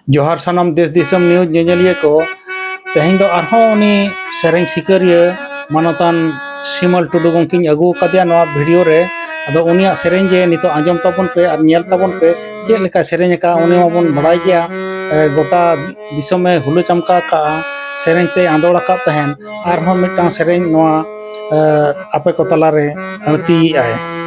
जोहार सनम देश दिसम न्यूज नेजलिया को तेहन दो आरहों उनी सेरें सिकरिया मानतान सिमल टुडू गंकिन अगू कदिया नवा वीडियो रे अदो उनिया सेरें जे नितो आंजम ताबन पे और नेल ताबन पे चेक लेका सेरें का उनी माबन बड़ाई गया गोटा दिसम में हुलु चमका का सेरें ते आंदोड़ा का तहन आरहों मिटां सेरें नवा आपे को तला रे अणती आए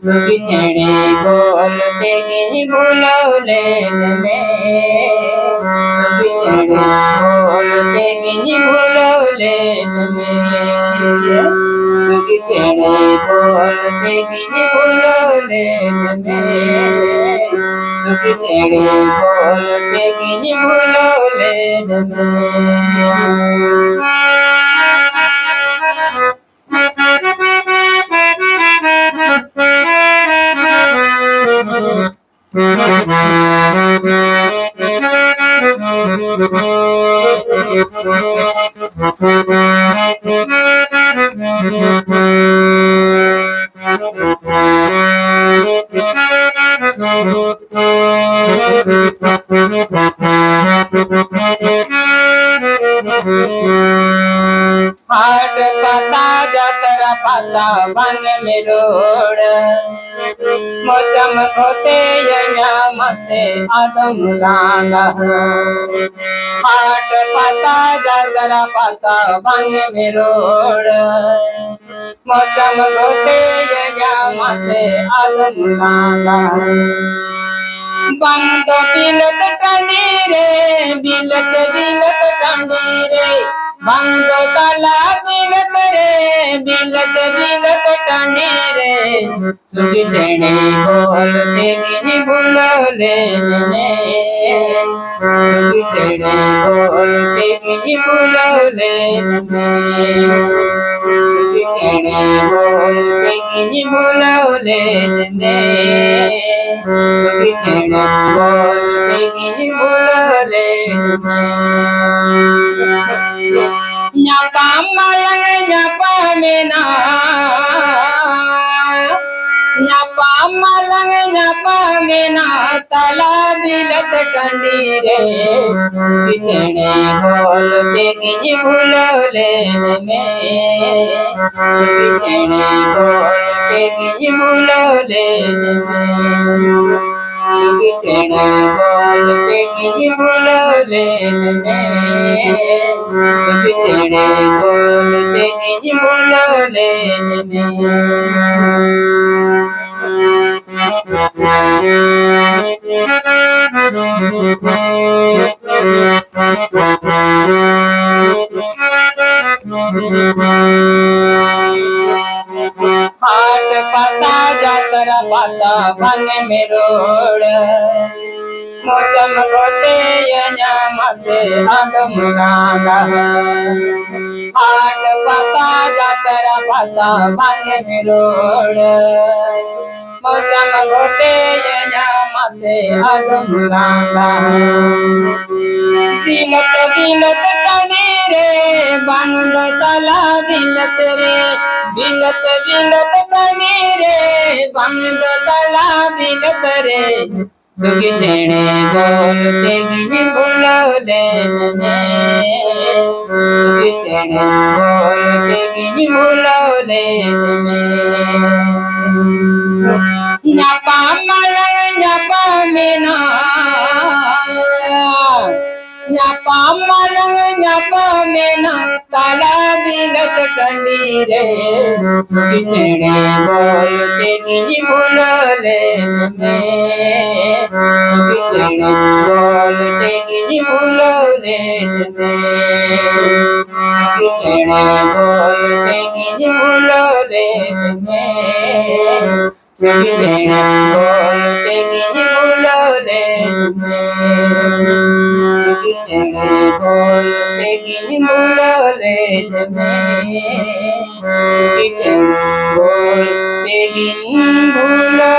सुगी चढ़े बोलते गिनी बुलौले सुगी चढ़े बोलते गिनी बुलौले सुगी चढ़े बोलते गिनी बुलौले सुगी चढ़े बोलते गिनी बुलौले हाट पता जतरा पता बन में रोड मोचम होते नाम से आदम गाना हाट पता जतरा पता बन में रोड मोचम होते नाम से आदम गाना बंद बिलत टंडी रे बिलत बिलत टंडी रे बंद तला बिलत रे बिलत बिलत टंडी रे सुगी चढ़े बोलते गिनी बुलौले सुगी चढ़े बोलते गिनी बुलौले सुगी चढ़े बोलते गिनी बुलौले सुगी चढ़े बोलते गिनी बुलौले मलंग मेना मलंग मेना तला बिलत टंडी रे सुगी चढ़े बोलते गिनी बुलौले सुगी चढ़े बोलते गिनी बुलौले सुगी चढ़े बोलते गिनी बुलौले सुगी चढ़े बोलते गिनी बुलौले हाट पता जातरा पता बन में रोड मोचम गोटे नाम से आदम गाना हाट पता जातरा पता बन में रोड मोचम गोटे नाम से आदम गाना बिलत बिलत टनी रे बांगल तला बिलत रे बिलत बिलत टनी रे बांगल तला बिलत रे सुगी चेणे बोलते गिनी बुलौले ने सुगी चेणे बोलते गिनी बुलौले ने न्यापा मलंग न्यापा मेना न्यापा मलंग न्यापा मेना ताला बिलत कंडी रे सुगी चेणे बोलते गिनी बुलौले ने सुगी चेणे बोलते गिनी बुलौले ने सुगी चेणे बोलते गिनी बुलौले ने सुगी चेणे बोलते गिनी बुलौले ने सुगी चेणे बोलते गिनी बुलौले ने सुगी चेणे बोलते गिनी बुलौले